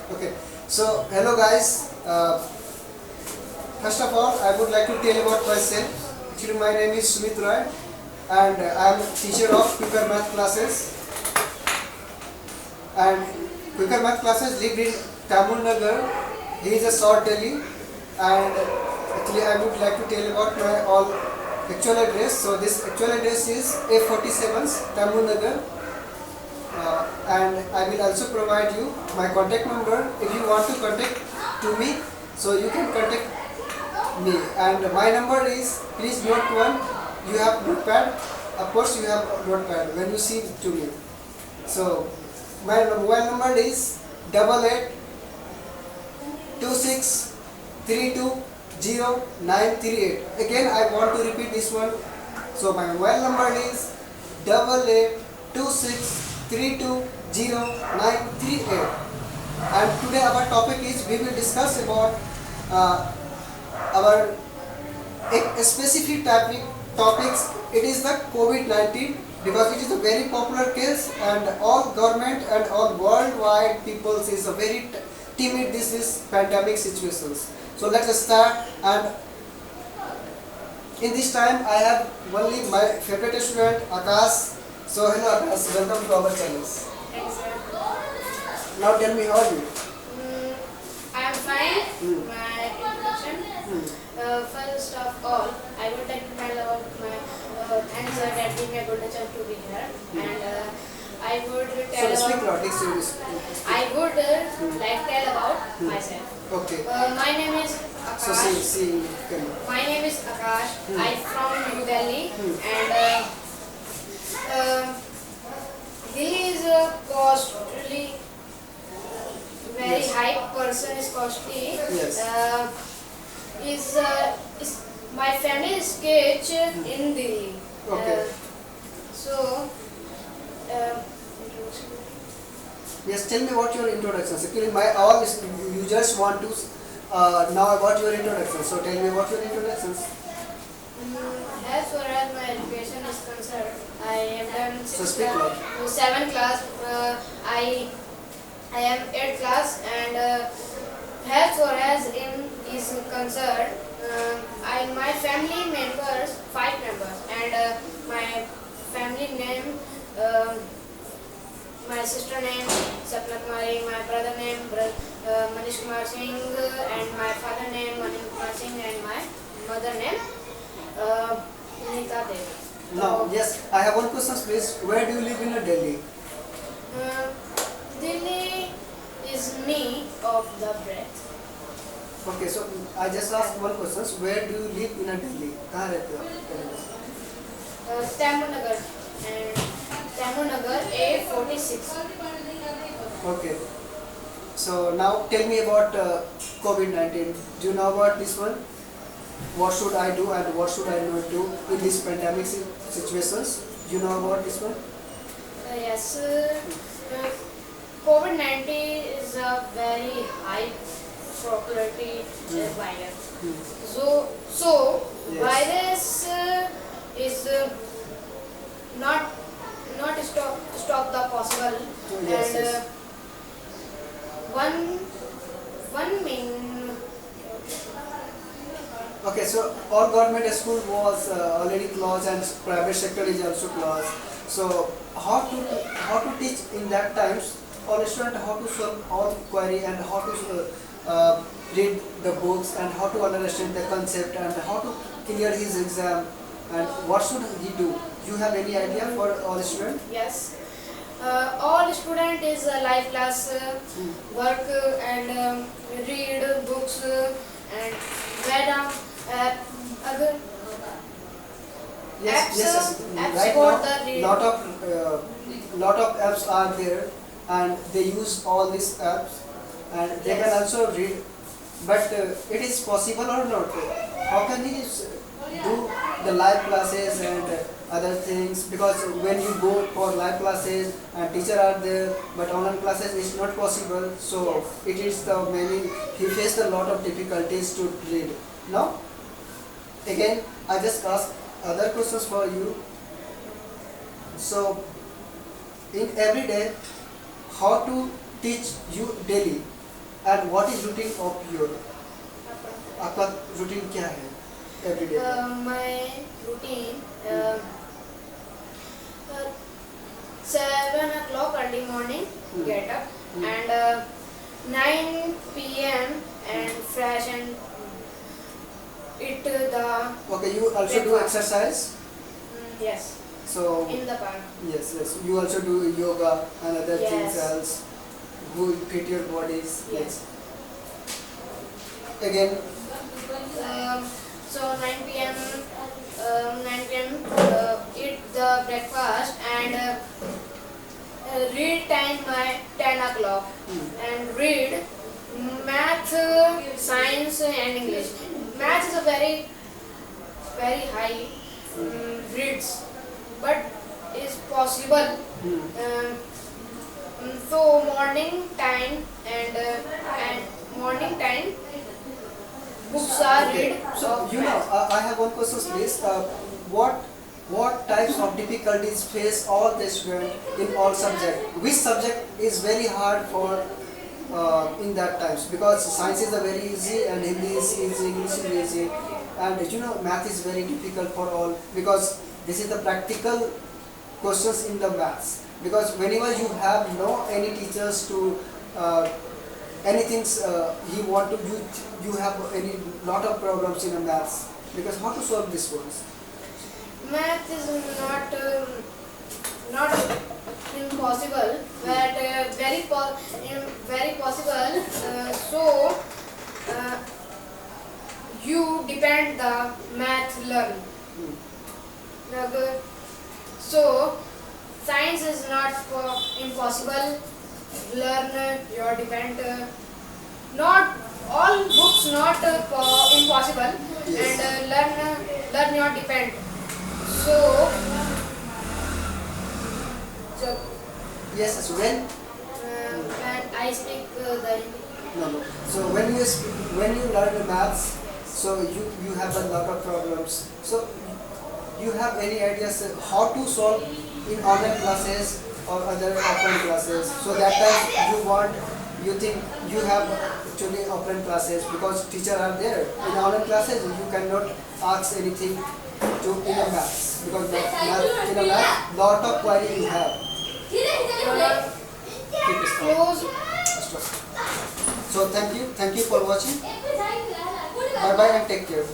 Okay, so hello guys. First of all, I would like to tell about myself. Actually, my name is Sumit Roy, and I am teacher of Quicker Math classes. And Quicker Math classes lived in Tamil Nagar. He is a South Delhi, and actually, I would like to tell about my all actual address. So this actual address is A47 Tamil Nagar. And I will also provide you my contact number if you want to contact to me, so you can contact me. And my number is, please note one, you have notepad, of course you have notepad when you see to me. So my mobile number is 8826320938. Again I want to repeat this one. So my mobile number is 8826320938. And today our topic is, we will discuss about our a specific topics. It is the COVID-19, because it is a very popular case, and all government and all worldwide people is a very timid this is pandemic situations. So let us start. And in this time I have only my favorite student Akash. So hello Akash, welcome to our channel. Thanks, sir. Now tell me, how are you? I'm fine. Hmm. My introduction. First of all, I would like to tell about my thanks sir that gave me a good chance to be here. And I would tell So speak about. loudly. I would like tell about myself. Okay. My name is So Akash. see, can My name is Akash. I'm from New Delhi, and Delhi is costly. Very Yes. high person is costly. Yes. Is my family is sketch in Delhi. Okay. So. Yes, tell me what your introduction. Actually, my all is, you just want to know about your introduction. So tell me what your introductions. As far as my education is concerned, I have done So speak loud. 7 class. I am 8th class, and as far as in is concerned, my family members 5 members, and my family name, my sister name Sapna Kumari, my brother name Manish Kumar Singh, and my father name Manish Kumar Singh, and my mother name Nita Devi. Now, yes, I have one question, please. Where do you live in Delhi? Delhi is me of the breath. Okay, so I just asked one question. Where do you live in Delhi? कहाँ रहते हो? Tamil Nagar, and Tamil Nagar A46. Okay. So now tell me about COVID-19. Do you know about this one? What should I do and what should I not do in these pandemic situations? Do you know about this one? Yes, COVID-19 is a very high probability virus. So Yes. virus is not stop the possible. Yes, And yes. one main. Okay, so all government school was already closed and private sector is also closed. So how to teach in that times? All student how to solve all query and how to read the books and how to understand the concept and how to clear his exam and what should he do? You have any idea for all student? Yes. All student is a live class, work and read books and write other Yes, apps. yes. Apps Right for now, the read. lot of apps are there, and they use all these apps, and they can Yes. also read. But it is possible or not? How can he do the live classes and other things? Because when you go for live classes and teacher are there, but online classes is not possible. So it is the he faced a lot of difficulties to read. Now, again, I just ask other questions for you. So in every day, how to teach you daily And what is routine of your? आपका routine क्या है? Every day. My routine. 7 o'clock early morning, get up, and 9 p.m. and fresh and eat the. Okay, you also do exercise. Yes, So in the park. yes, you also do yoga and other things Yes. else. Who fit your bodies. Yes. Again, So 9 p.m. 9 p.m. Eat the breakfast and read time by 10 o'clock and read math, science and English. Math is a very high reads, but is possible. So morning time and morning time books are okay. read. So of you know, math. I have one question, please. What types of difficulties face all the students in all subjects? Which subject is very hard for in that times? Because science is a very easy and Hindi is easy, English is easy, and you know math is very difficult for all because this is the practical questions in the maths. Because whenever you have no any teachers to anything he want to you have any lot of problems in the maths because how to solve this ones. Math is not impossible, but very possible. So you depend the math learn. So science is not impossible. Learn your depend. Not all books not impossible, Yes. and learn your depend. So, Yes, so when when I speak the Hindi. no. So when you learn the maths, so you have a lot of problems. So you have any ideas how to solve in online classes or other offline classes? So that time you think you have actually offline classes because teacher are there. In online classes you cannot ask anything to in a maths because in a math lot of query you have. Keep it strong. Close. So thank you for watching. Bye bye and take care.